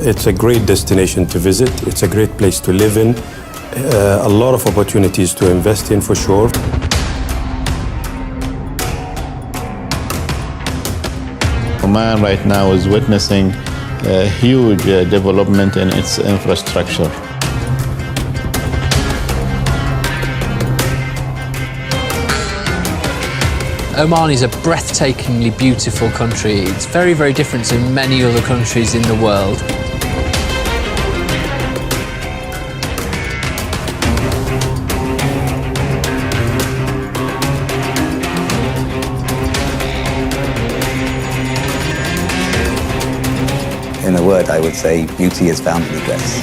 It's a great destination to visit. It's a great place to live in. A lot of opportunities to invest in for sure. Oman right now is witnessing a huge development in its infrastructure. Oman is a breathtakingly beautiful country. It's very, very different to many other countries in the world. In a word, I would say beauty is found in the dress.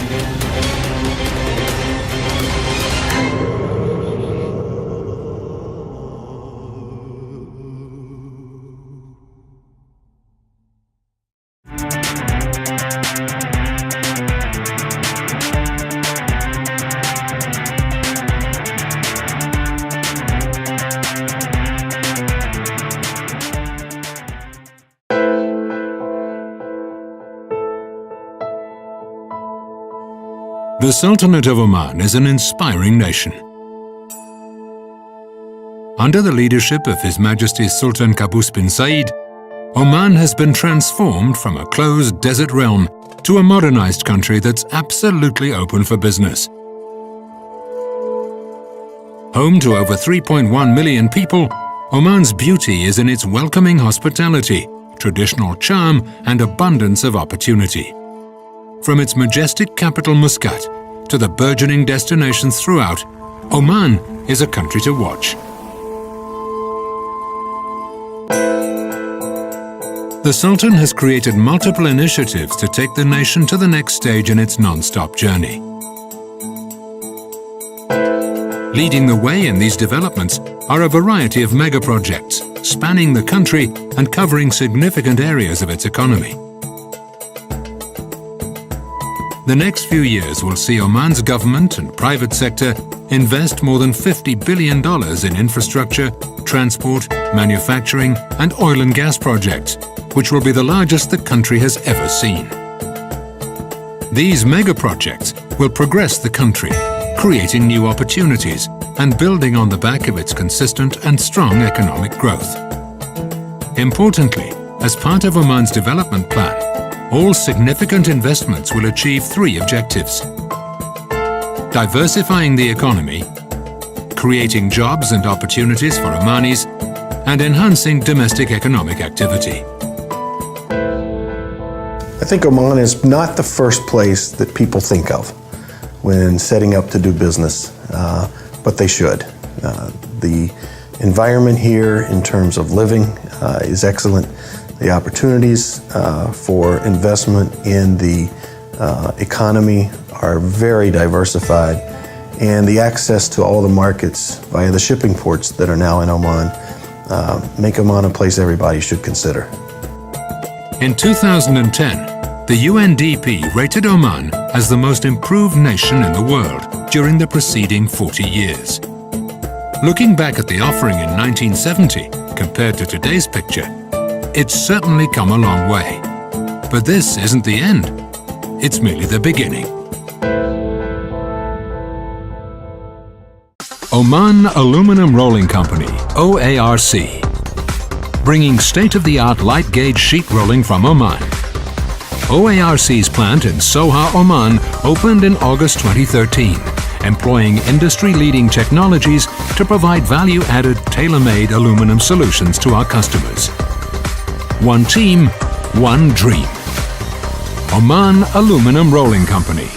The Sultanate of Oman is an inspiring nation. Under the leadership of His Majesty Sultan Qaboos bin Said, Oman has been transformed from a closed desert realm to a modernized country that's absolutely open for business. Home to over 3.1 million people, Oman's beauty is in its welcoming hospitality, traditional charm, and abundance of opportunity. From its majestic capital Muscat to the burgeoning destinations throughout, Oman is a country to watch. The Sultan has created multiple initiatives to take the nation to the next stage in its non-stop journey. Leading the way in these developments are a variety of mega-projects spanning the country and covering significant areas of its economy. The next few years will see Oman's government and private sector invest more than $50 billion in infrastructure, transport, manufacturing, and oil and gas projects, which will be the largest the country has ever seen. These mega-projects will progress the country, creating new opportunities and building on the back of its consistent and strong economic growth. Importantly, as part of Oman's development plan, all significant investments will achieve three objectives: diversifying the economy, creating jobs and opportunities for Omanis, and enhancing domestic economic activity. I think Oman is not the first place that people think of when setting up to do business, but they should. The environment here in terms of living is excellent. The opportunities for investment in the economy are very diversified, and the access to all the markets via the shipping ports that are now in Oman make Oman a place everybody should consider. In 2010, the UNDP rated Oman as the most improved nation in the world during the preceding 40 years. Looking back at the offering in 1970 compared to today's picture, it's certainly come a long way. But this isn't the end. It's merely the beginning. Oman Aluminum Rolling Company, OARC. Bringing state-of-the-art light gauge sheet rolling from Oman. OARC's plant in Soha, Oman opened in August 2013, employing industry-leading technologies to provide value-added, tailor-made aluminum solutions to our customers. One team, one dream. Oman Aluminum Rolling Company.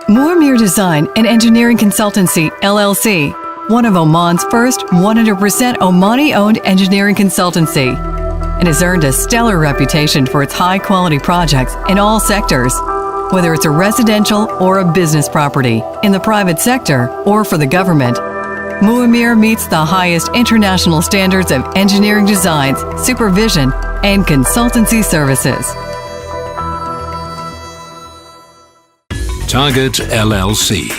Muammer Design and Engineering Consultancy, LLC, one of Oman's first 100% Omani-owned engineering consultancy, and has earned a stellar reputation for its high-quality projects in all sectors, whether it's a residential or a business property, in the private sector or for the government. Muammer meets the highest international standards of engineering designs, supervision, and consultancy services. Target LLC.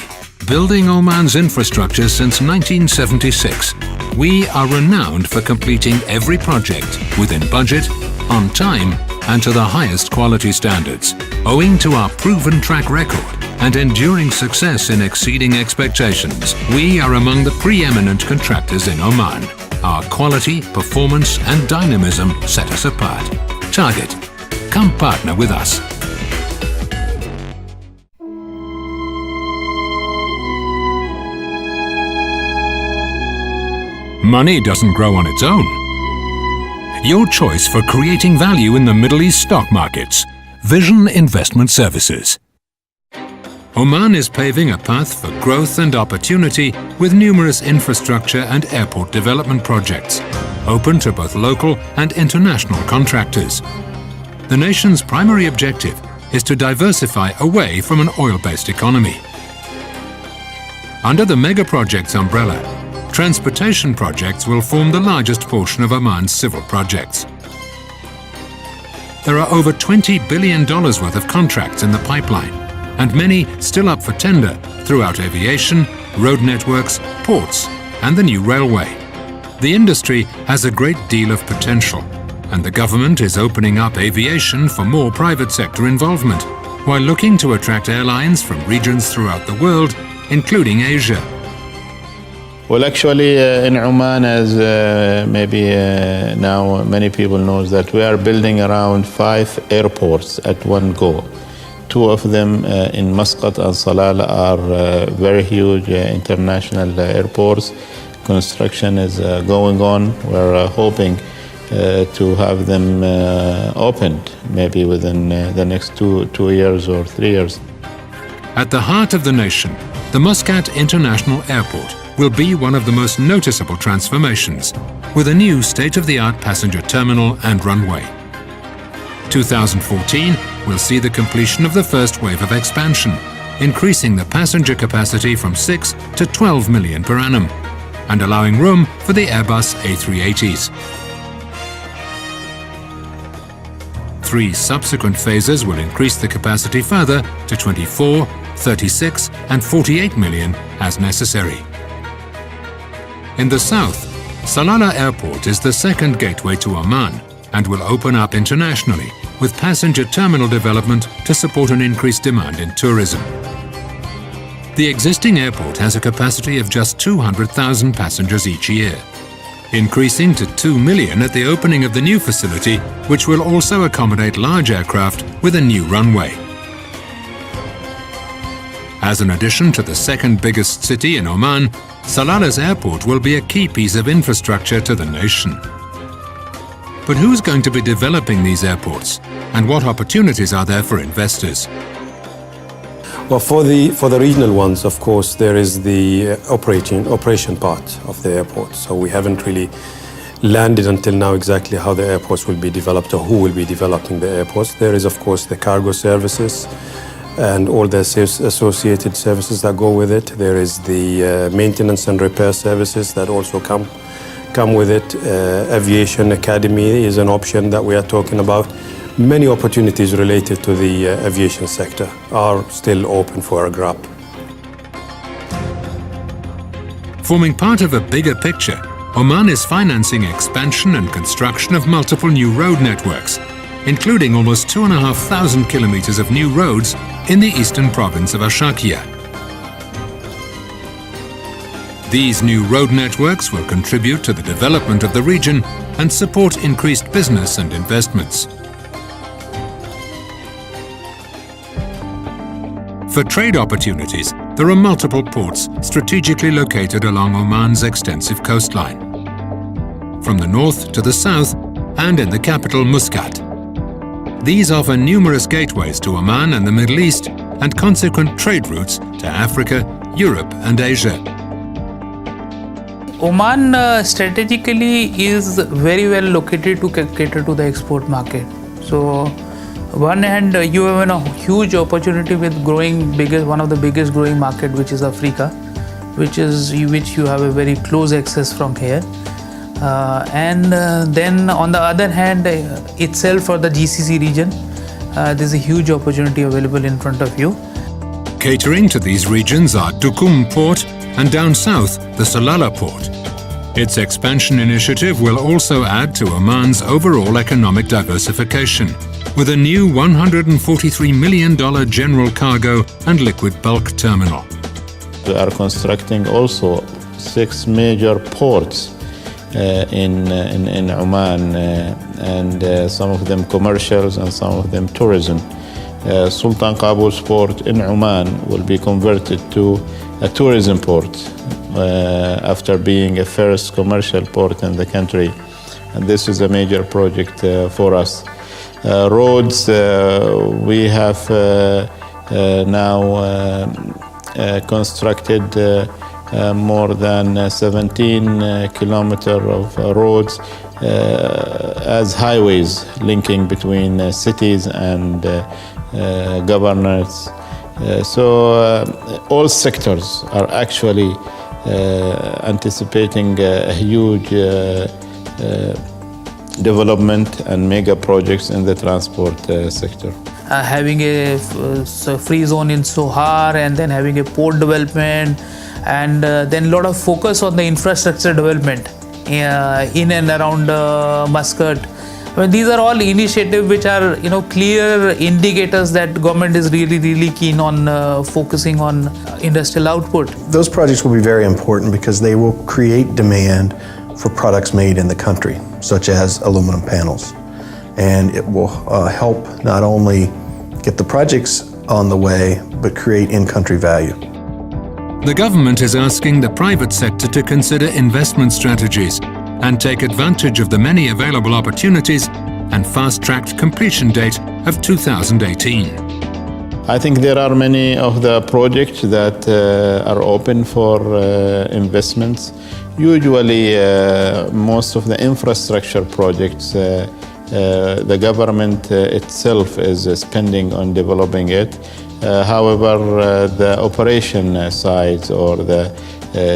building Oman's infrastructure since 1976, we are renowned for completing every project within budget, on time, and to the highest quality standards, owing to our proven track record and enduring success in exceeding expectations. We are among the preeminent contractors in Oman. Our quality, performance, and dynamism set us apart. Target. Come partner with us. Money doesn't grow on its own. Your choice for creating value in the Middle East stock markets. Vision Investment Services. Oman is paving a path for growth and opportunity with numerous infrastructure and airport development projects, open to both local and international contractors. The nation's primary objective is to diversify away from an oil-based economy. Under the mega projects umbrella, transportation projects will form the largest portion of Oman's civil projects. There are over $20 billion worth of contracts in the pipeline, and many still up for tender throughout aviation, road networks, ports, and the new railway. The industry has a great deal of potential, and the government is opening up aviation for more private sector involvement, while looking to attract airlines from regions throughout the world, including Asia. Well, actually, in Oman, as maybe now many people know, that we are building around 5 airports at one go. 2 of them in Muscat and Salalah are very huge international airports. Construction is going on. We're hoping to have them opened maybe within the next 2 years or 3 years. At the heart of the nation, the Muscat International Airport will be one of the most noticeable transformations, with a new state-of-the-art passenger terminal and runway. 2014 will see the completion of the first wave of expansion, increasing the passenger capacity from 6 to 12 million per annum, and allowing room for the Airbus A380s. 3 subsequent phases will increase the capacity further to 24, 36 and 48 million as necessary. In the south, Salalah Airport is the second gateway to Oman and will open up internationally with passenger terminal development to support an increased demand in tourism. The existing airport has a capacity of just 200,000 passengers each year, increasing to 2 million at the opening of the new facility, which will also accommodate large aircraft with a new runway. As an addition to the second biggest city in Oman, Salalah's airport will be a key piece of infrastructure to the nation. But who's going to be developing these airports, and what opportunities are there for investors? Well, for the regional ones, of course, there is the operation part of the airport. So we haven't really landed until now exactly how the airports will be developed or who will be developing the airports. There is, of course, the cargo services and all the associated services that go with it. There is the maintenance and repair services that also come with it. Aviation Academy is an option that we are talking about. Many opportunities related to the aviation sector are still open for a grab. Forming part of a bigger picture, Oman is financing expansion and construction of multiple new road networks, including almost 2,500 kilometers of new roads in the eastern province of Ashakia. These new road networks will contribute to the development of the region and support increased business and investments. For trade opportunities, there are multiple ports strategically located along Oman's extensive coastline, from the north to the south and in the capital Muscat. These offer numerous gateways to Oman and the Middle East and consequent trade routes to Africa, Europe and Asia. Oman strategically is very well located to cater to the export market. So, one hand you have a huge opportunity with one of the biggest growing market, which is Africa, which you have a very close access from here. Then on the other hand, itself for the GCC region, there's a huge opportunity available in front of you. Catering to these regions are Duqm Port and down south, the Salalah Port. Its expansion initiative will also add to Oman's overall economic diversification, with a new $143 million general cargo and liquid bulk terminal. We are constructing also 6 major ports in Oman, and some of them commercials and some of them tourism. Sultan Qaboos port in Oman will be converted to a tourism port after being a first commercial port in the country, and this is a major project for us. Roads, we have now constructed more than 17 kilometers of roads as highways linking between cities and governors. So all sectors are actually anticipating a huge development and mega projects in the transport sector. Having a free zone in Sohar, and then having a port development, and then a lot of focus on the infrastructure development in and around Muscat. I mean, these are all initiatives which are, clear indicators that government is really keen on focusing on industrial output. Those projects will be very important because they will create demand for products made in the country, such as aluminum panels. And it will help not only get the projects on the way, but create in-country value. The government is asking the private sector to consider investment strategies and take advantage of the many available opportunities and fast-tracked completion date of 2018. I think there are many of the projects that are open for investments. Usually, most of the infrastructure projects, the government itself is spending on developing it. However, the operation sides or the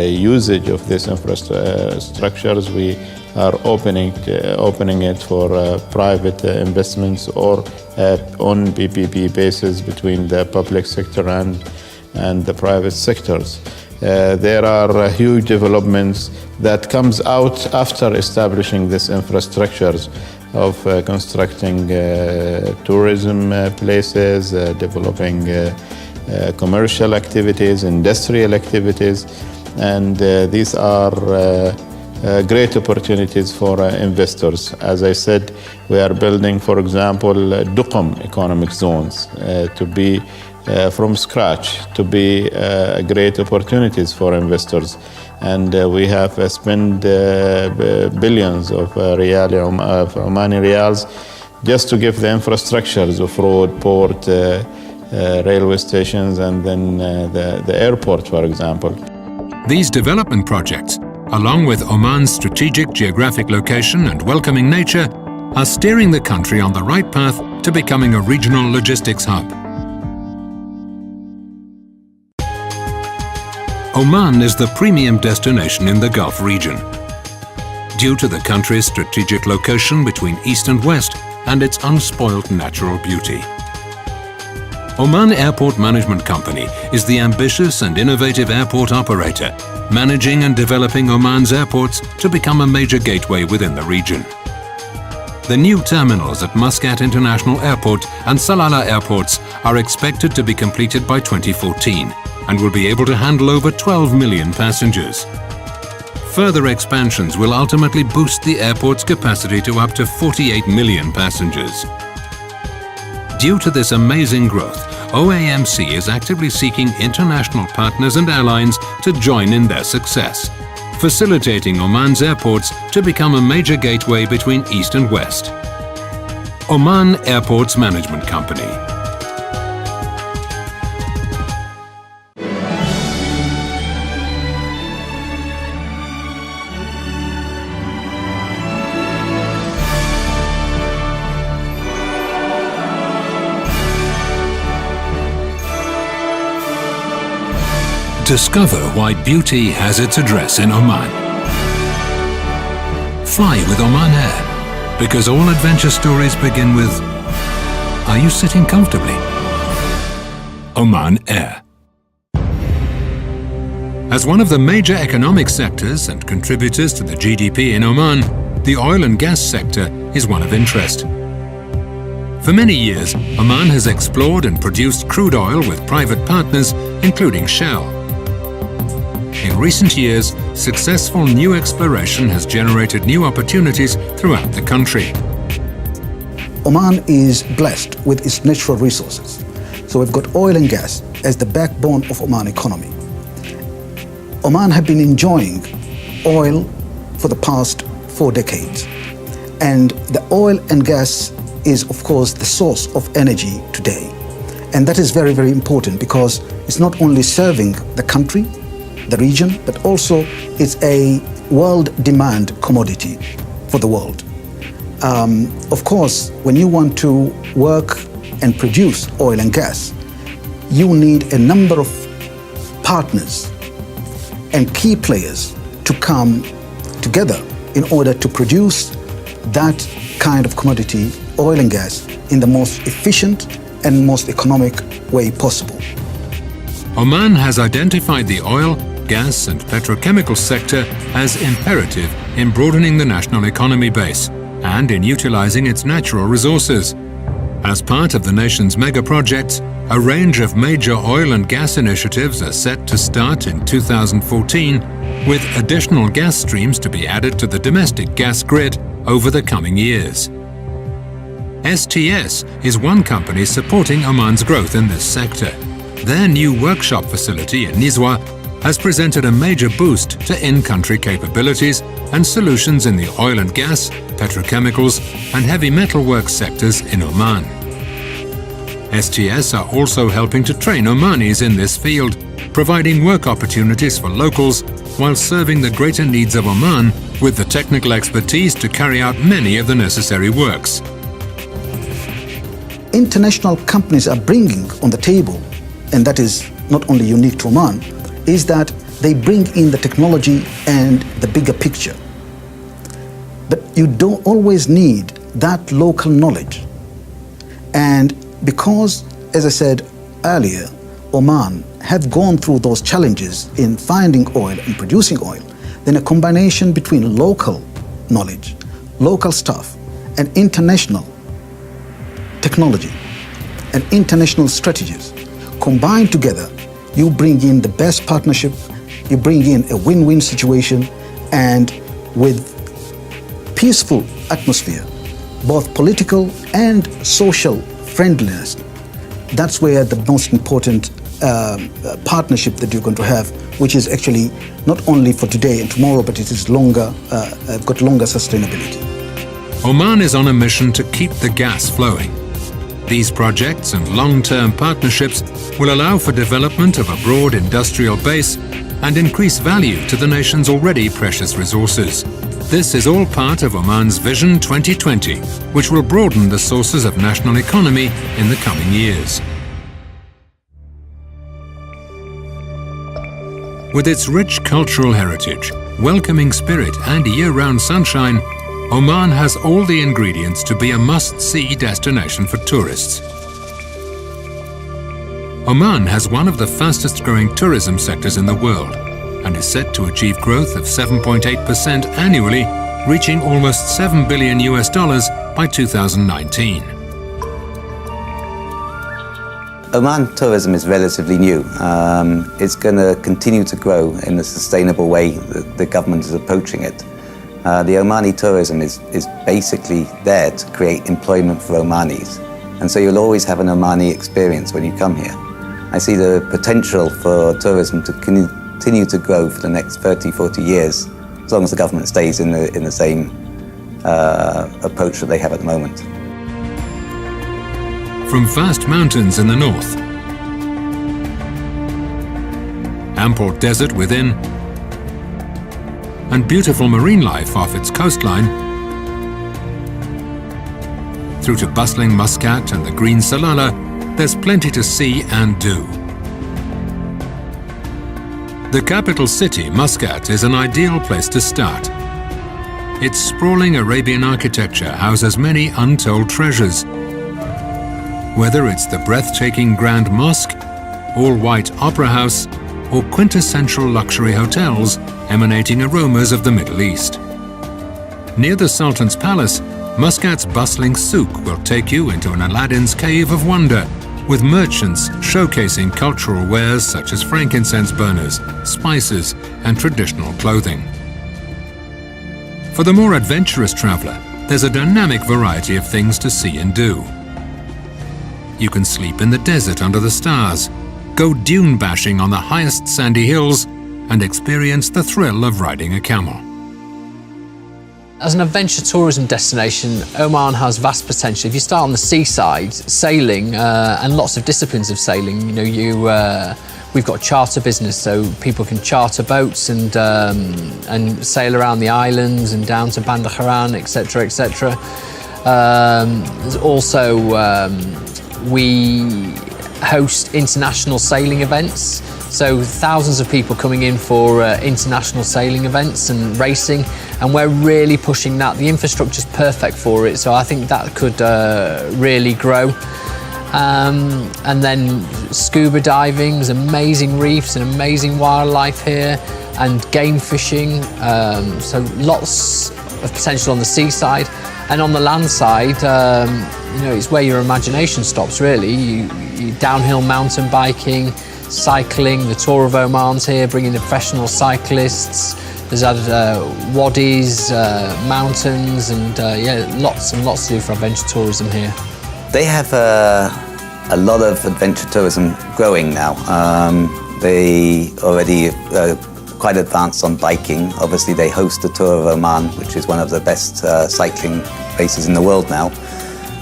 usage of these infrastructures, we are opening it for private investments or on PPP basis between the public sector and the private sectors. There are huge developments that comes out after establishing these infrastructures of constructing tourism places, developing commercial activities, industrial activities, and these are great opportunities for investors. As I said, we are building, for example, Duqm economic zones to be from scratch, to be great opportunities for investors. And we have spent billions of Omani riyals just to give the infrastructures of road, port, railway stations, and then the airport, for example. These development projects, along with Oman's strategic geographic location and welcoming nature, are steering the country on the right path to becoming a regional logistics hub. Oman is the premium destination in the Gulf region. Due to the country's strategic location between east and west and its unspoiled natural beauty. Oman Airport Management Company is the ambitious and innovative airport operator, managing and developing Oman's airports to become a major gateway within the region. The new terminals at Muscat International Airport and Salalah airports are expected to be completed by 2014 and will be able to handle over 12 million passengers. Further expansions will ultimately boost the airport's capacity to up to 48 million passengers. Due to this amazing growth, OAMC is actively seeking international partners and airlines to join in their success, facilitating Oman's airports to become a major gateway between East and West. Oman Airports Management Company. Discover why beauty has its address in Oman. Fly with Oman Air, because all adventure stories begin with, are you sitting comfortably? Oman Air. As one of the major economic sectors and contributors to the GDP in Oman, the oil and gas sector is one of interest. For many years, Oman has explored and produced crude oil with private partners, including Shell. In recent years, successful new exploration has generated new opportunities throughout the country. Oman is blessed with its natural resources. So we've got oil and gas as the backbone of Oman economy. Oman have been enjoying oil for the past 4 decades. And the oil and gas is, of course, the source of energy today. And that is very, very important because it's not only serving the country, the region, but also it's a world demand commodity for the world. Of course, when you want to work and produce oil and gas, you need a number of partners and key players to come together in order to produce that kind of commodity, oil and gas, in the most efficient and most economic way possible. Oman has identified the oil, gas and petrochemical sector as imperative in broadening the national economy base and in utilizing its natural resources. As part of the nation's mega projects, a range of major oil and gas initiatives are set to start in 2014, with additional gas streams to be added to the domestic gas grid over the coming years. STS is one company supporting Oman's growth in this sector. Their new workshop facility in Nizwa has presented a major boost to in-country capabilities and solutions in the oil and gas, petrochemicals and heavy metal work sectors in Oman. STS are also helping to train Omanis in this field, providing work opportunities for locals while serving the greater needs of Oman with the technical expertise to carry out many of the necessary works. International companies are bringing on the table, and that is not only unique to Oman, is that they bring in the technology and the bigger picture. But you don't always need that local knowledge. And because, as I said earlier, Oman have gone through those challenges in finding oil and producing oil, then a combination between local knowledge, local stuff, and international technology and international strategies combined together, you bring in the best partnership, you bring in a win-win situation, and with peaceful atmosphere, both political and social friendliness. That's where the most important partnership that you're going to have, which is actually not only for today and tomorrow, but it is longer, got longer sustainability. Oman is on a mission to keep the gas flowing. These projects and long-term partnerships will allow for development of a broad industrial base and increase value to the nation's already precious resources. This is all part of Oman's Vision 2020, which will broaden the sources of national economy in the coming years. With its rich cultural heritage, welcoming spirit and year-round sunshine, Oman has all the ingredients to be a must-see destination for tourists. Oman has one of the fastest-growing tourism sectors in the world and is set to achieve growth of 7.8% annually, reaching almost $7 billion by 2019. Oman tourism is relatively new. It's going to continue to grow in the sustainable way that the government is approaching it. The Omani tourism is basically there to create employment for Omanis. And so you'll always have an Omani experience when you come here. I see the potential for tourism to continue to grow for the next 30, 40 years, as long as the government stays in the same approach that they have at the moment. From vast mountains in the north, ample desert within, and beautiful marine life off its coastline, through to bustling Muscat and the green Salalah, there's plenty to see and do. The capital city, Muscat, is an ideal place to start. Its sprawling Arabian architecture houses many untold treasures. Whether it's the breathtaking Grand Mosque, all-white Opera House, or quintessential luxury hotels emanating aromas of the Middle East. Near the Sultan's Palace, Muscat's bustling souk will take you into an Aladdin's cave of wonder, with merchants showcasing cultural wares such as frankincense burners, spices, and traditional clothing. For the more adventurous traveller, there's a dynamic variety of things to see and do. You can sleep in the desert under the stars, go dune bashing on the highest sandy hills, and experience the thrill of riding a camel. As an adventure tourism destination, Oman has vast potential. If you start on the seaside, sailing, and lots of disciplines of sailing, we've got charter business, so people can charter boats and sail around the islands and down to Bandar Haran, etc., etc. There's also we host international sailing events. So thousands of people coming in for international sailing events and racing, and we're really pushing that. The infrastructure's perfect for it, so I think that could really grow. And then scuba diving, there's amazing reefs and amazing wildlife here, and game fishing, so lots of potential on the seaside. And on the land side, it's where your imagination stops, really. You downhill mountain biking, cycling, the Tour of Oman's here, bringing the professional cyclists. There's wadis, mountains, and lots and lots to do for adventure tourism here. They have a lot of adventure tourism growing now. They already quite advanced on biking. Obviously, they host the Tour of Oman, which is one of the best cycling races in the world now.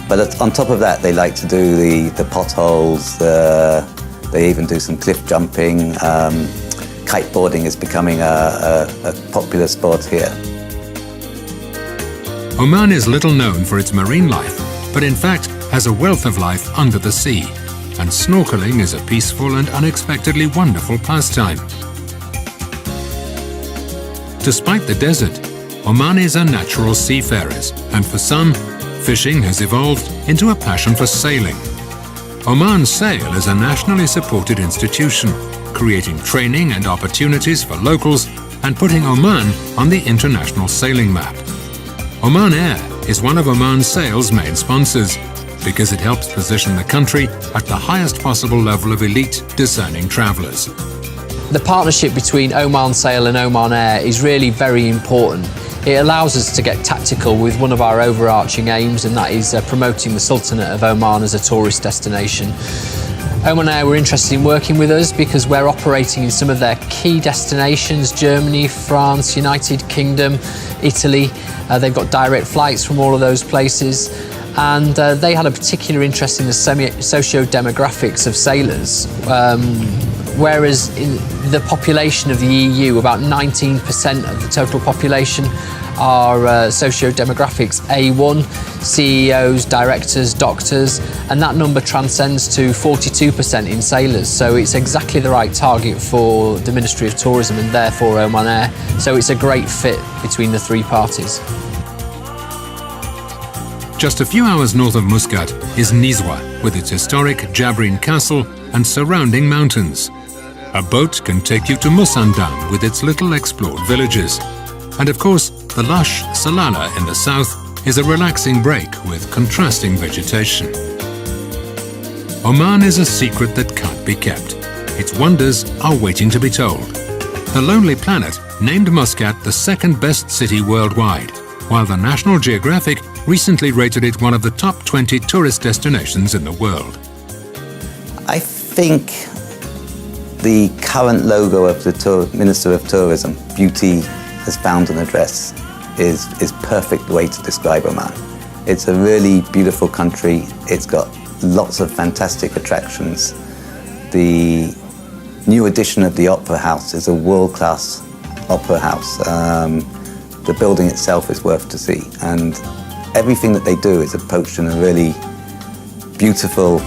But on top of that, they like to do the potholes. They even do some cliff jumping. Kiteboarding is becoming a popular sport here. Oman is little known for its marine life, but in fact has a wealth of life under the sea, and snorkeling is a peaceful and unexpectedly wonderful pastime. Despite the desert, Omanis are natural seafarers, and for some, fishing has evolved into a passion for sailing. Oman Sail is a nationally supported institution, creating training and opportunities for locals and putting Oman on the international sailing map. Oman Air is one of Oman Sail's main sponsors because it helps position the country at the highest possible level of elite discerning travellers. The partnership between Oman Sail and Oman Air is really very important. It allows us to get tactical with one of our overarching aims, and that is promoting the Sultanate of Oman as a tourist destination. Oman Air were interested in working with us because we're operating in some of their key destinations: Germany, France, United Kingdom, Italy. They've got direct flights from all of those places. And they had a particular interest in the socio-demographics of sailors. Whereas in the population of the EU, about 19% of the total population are socio-demographics A1, CEOs, directors, doctors, and that number transcends to 42% in sailors. So it's exactly the right target for the Ministry of Tourism and therefore Oman Air. So it's a great fit between the three parties. Just a few hours north of Muscat is Nizwa, with its historic Jabrin Castle and surrounding mountains. A boat can take you to Musandam with its little explored villages. And of course, the lush Salalah in the south is a relaxing break with contrasting vegetation. Oman is a secret that can't be kept. Its wonders are waiting to be told. The Lonely Planet named Muscat the second best city worldwide, while the National Geographic recently rated it one of the top 20 tourist destinations in the world. I think the current logo of the Minister of Tourism, beauty as found an address, is perfect way to describe Oman. It's a really beautiful country. It's got lots of fantastic attractions. The new addition of the Opera House is a world-class opera house. The building itself is worth to see, and everything that they do is approached in a really beautiful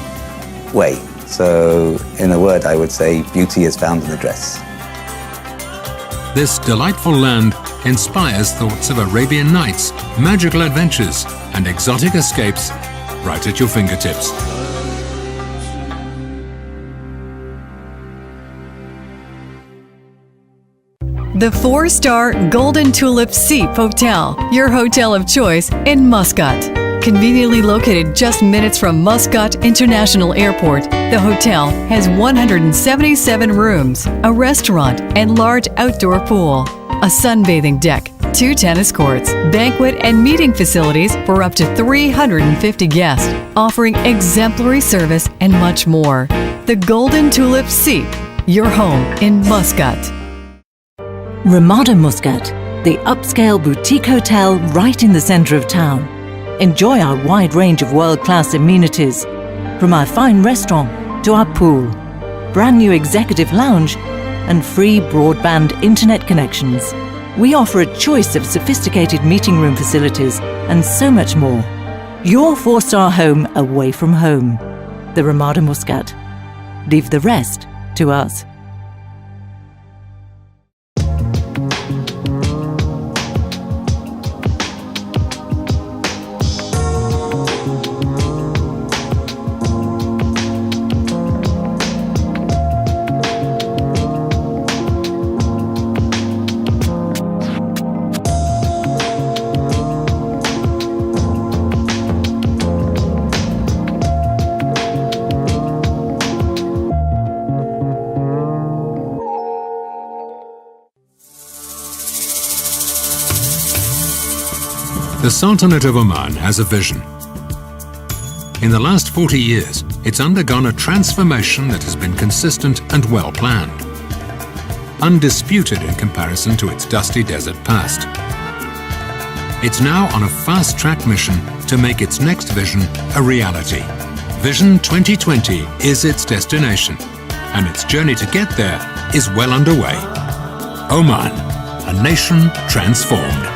way. So, in a word, I would say beauty is found in the dress. This delightful land inspires thoughts of Arabian Nights, magical adventures, and exotic escapes right at your fingertips. The 4-star Golden Tulip Seep Hotel, your hotel of choice in Muscat. Conveniently located just minutes from Muscat International Airport, the hotel has 177 rooms, a restaurant, and large outdoor pool, a sunbathing deck, 2 tennis courts, banquet and meeting facilities for up to 350 guests, offering exemplary service and much more. The Golden Tulip Seep, your home in Muscat. Ramada Muscat, the upscale boutique hotel right in the centre of town. Enjoy our wide range of world-class amenities, from our fine restaurant to our pool, brand new executive lounge, and free broadband internet connections. We offer a choice of sophisticated meeting room facilities and so much more. Your 4-star home away from home. The Ramada Muscat. Leave the rest to us. The Sultanate of Oman has a vision. In the last 40 years, it's undergone a transformation that has been consistent and well planned, undisputed in comparison to its dusty desert past. It's now on a fast-track mission to make its next vision a reality. Vision 2020 is its destination, and its journey to get there is well underway. Oman, a nation transformed.